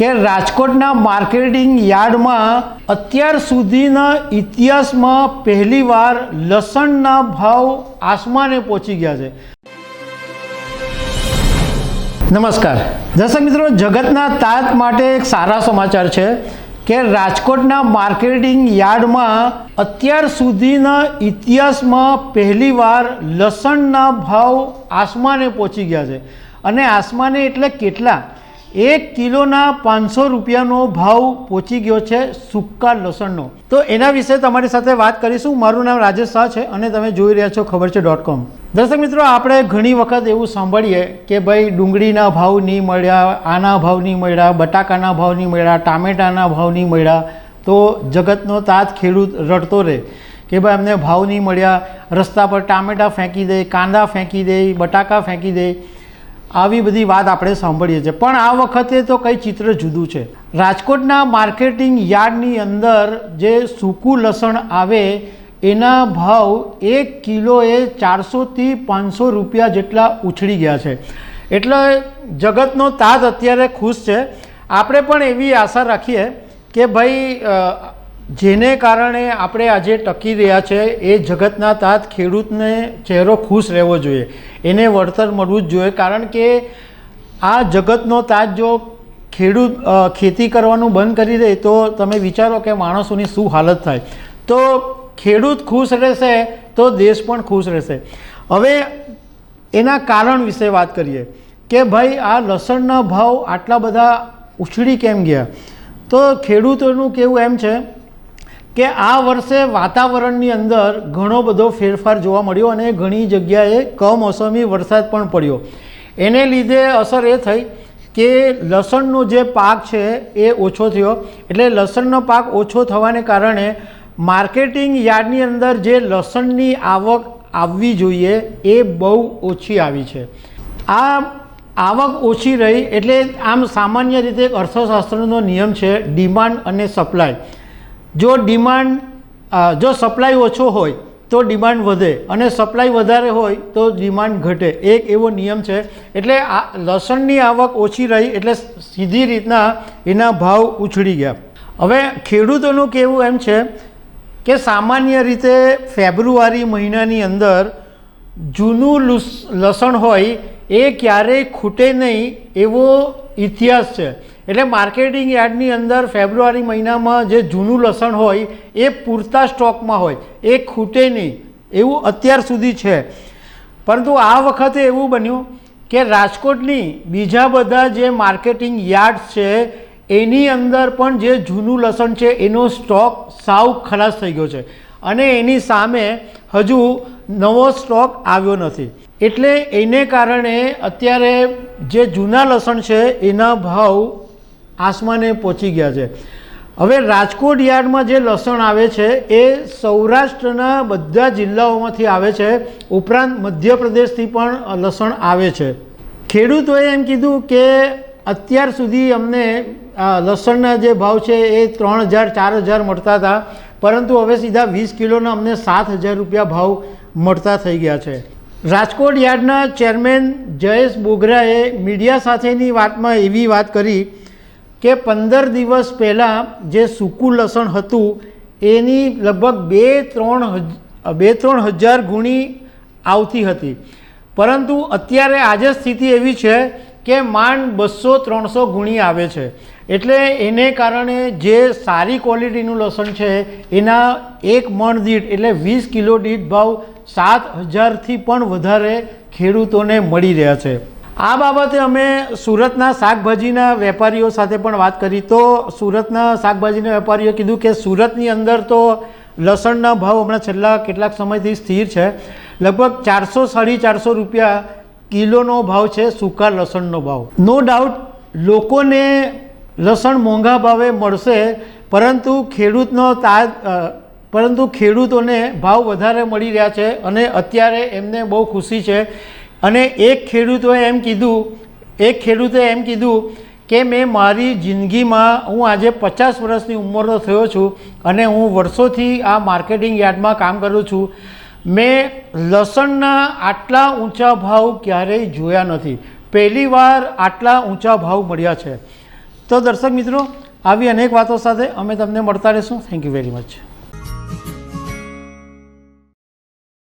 કે રાજકોટના માર્કેટિંગ યાર્ડમાં અત્યાર સુધીના ઇતિહાસમાં પહેલીવાર લસણના ભાવ આસમાને પહોંચી ગયા છે। નમસ્કાર દર્શક મિત્રો, જગતના તાત માટે એક સારા સમાચાર છે કે રાજકોટના માર્કેટિંગ યાર્ડમાં અત્યાર સુધીના ઇતિહાસમાં પહેલીવાર લસણના ભાવ આસમાને પહોંચી ગયા છે। અને આસમાને એટલે કેટલા? 1 કિલોના 500 રૂપિયાનો ભાવ પહોંચી ગયો છે સૂકા લસણનો। તો એના વિશે તમારી સાથે વાત કરીશું। મારું નામ રાજેશ શાહ છે અને તમે જોઈ રહ્યા છો ખબરછે.com। દર્શક મિત્રો, આપણે ઘણી વખત એવું સાંભળીએ કે ભાઈ ડુંગળીના ભાવ નહીં મળ્યા, આના ભાવ નહીં મળ્યા, બટાકાના ભાવ નહીં મળ્યા, ટામેટાના ભાવ નહીં મળ્યા, તો જગતનો તાત ખેડૂત રડતો રહે કે ભાઈ અમને ભાવ નહીં મળ્યા, રસ્તા પર ટામેટા ફેંકી દે, કાંદા ફેંકી દે, બટાકા ફેંકી દે, આવી બધી વાત આપણે સાંભળીએ છીએ। પણ આ વખતે તો કંઈ ચિત્ર જુદું છે। રાજકોટના માર્કેટિંગ યાર્ડની અંદર જે સૂકું લસણ આવે એના ભાવ 1 કિલોએ 400થી 500 રૂપિયા જેટલા ઉછળી ગયા છે। એટલે જગતનો તાત અત્યારે ખુશ છે। આપણે પણ એવી આશા રાખીએ કે ભાઈ જેને કારણે આપણે આજે ટકી રહ્યા છે એ જગતના તાત ખેડૂતને ચહેરો ખુશ રહેવો જોઈએ, એને વળતર મળવું જ જોઈએ। કારણ કે આ જગતનો તાત જો ખેડૂત ખેતી કરવાનું બંધ કરી દે તો તમે વિચારો કે માણસોની શું હાલત થાય। તો ખેડૂત ખુશ રહેશે તો દેશ પણ ખુશ રહેશે। હવે એના કારણ વિશે વાત કરીએ કે ભાઈ આ લસણના ભાવ આટલા બધા ઉછળી કેમ ગયા? તો ખેડૂતોનું કહેવું એમ છે કે આ વર્ષે વાતાવરણની અંદર ઘણો બધો ફેરફાર જોવા મળ્યો અને ઘણી જગ્યાએ કમોસમી વરસાદ પણ પડ્યો। એને લીધે અસર એ થઈ કે લસણનો જે પાક છે એ ઓછો થયો। એટલે લસણનો પાક ઓછો થવાને કારણે માર્કેટિંગ યાર્ડની અંદર જે લસણની આવક આવવી જોઈએ એ બહુ ઓછી આવી છે। આ આવક ઓછી રહી એટલે આમ સામાન્ય રીતે એક અર્થશાસ્ત્રનો નિયમ છે ડિમાન્ડ અને સપ્લાય। જો સપ્લાય ઓછો હોય તો ડિમાન્ડ વધે અને સપ્લાય વધારે હોય તો ડિમાન્ડ ઘટે, એક એવો નિયમ છે। એટલે આ લસણની આવક ઓછી રહી એટલે સીધી રીતના એના ભાવ ઉછળી ગયા। હવે ખેડૂતોનું કહેવું એમ છે કે સામાન્ય રીતે ફેબ્રુઆરી મહિનાની અંદર જૂનું લસણ હોય એ ક્યારેય ખૂટે નહીં એવો ઇતિહાસ છે। એટલે માર્કેટિંગ યાર્ડની અંદર ફેબ્રુઆરી મહિનામાં જે જૂનું લસણ હોય એ પૂરતા સ્ટોકમાં હોય, એ ખૂટે નહીં એવું અત્યાર સુધી છે। પરંતુ આ વખતે એવું બન્યું કે રાજકોટની બીજા બધા જે માર્કેટિંગ યાર્ડ છે એની અંદર પણ જે જૂનું લસણ છે એનો સ્ટોક સાવ ખલાસ થઈ ગયો છે અને એની સામે હજુ નવો સ્ટોક આવ્યો નથી। એટલે એને કારણે અત્યારે જે જૂના લસણ છે એના ભાવ આસમાને પહોંચી ગયા છે। હવે રાજકોટ યાર્ડમાં જે લસણ આવે છે એ સૌરાષ્ટ્રના બધા જિલ્લાઓમાંથી આવે છે, ઉપરાંત મધ્યપ્રદેશથી પણ લસણ આવે છે। ખેડૂતોએ એમ કીધું કે અત્યાર સુધી અમને લસણના જે ભાવ છે એ 3000 4000 મળતા હતા, પરંતુ હવે સીધા 20 કિલોના અમને 7000 રૂપિયા ભાવ મળતા થઈ ગયા છે। રાજકોટ યાર્ડના ચેરમેન જયેશ બોગરાએ મીડિયા સાથેની વાતમાં એવી વાત કરી કે 15 દિવસ પહેલાં જે સૂકું લસણ હતું એની લગભગ 2-3 હજાર ગુણી આવતી હતી, પરંતુ અત્યારે આજે સ્થિતિ એવી છે કે માંડ 200-300 ગુણી આવે છે। એટલે એને કારણે જે સારી ક્વોલિટીનું લસણ છે એના એક મણ દીઠ એટલે 20 કિલો દીઠ ભાવ 7000થી પણ વધારે ખેડૂતોને મળી રહ્યા છે। આ બાબતે અમે સુરતના શાકભાજીના વેપારીઓ સાથે પણ વાત કરી તો સુરતના શાકભાજીના વેપારીઓ કીધું કે સુરતની અંદર તો લસણના ભાવ હમણાં છેલ્લા કેટલાક સમયથી સ્થિર છે, લગભગ 400-450 રૂપિયા કિલોનો ભાવ છે સૂકા લસણનો ભાવ। નો ડાઉટ લોકોને લસણ મોંઘા ભાવે મળશે, પરંતુ ખેડૂતોને ભાવ વધારે મળી રહ્યા છે અને અત્યારે એમને બહુ ખુશી છે। અને એક ખેડૂતે એમ કીધું કે મેં મારી જિંદગીમાં હું આજે 50 વર્ષની ઉંમરનો થયો છું અને હું વર્ષોથી આ માર્કેટિંગ યાર્ડમાં કામ કરું છું, મેં લસણના આટલા ઊંચા ભાવ ક્યારેય જોયા નથી, પહેલી વાર આટલા ઊંચા ભાવ મળ્યા છે। તો દર્શક મિત્રો આવી અનેક વાતો સાથે અમે તમને મળતા રહીશું. Thank you very much.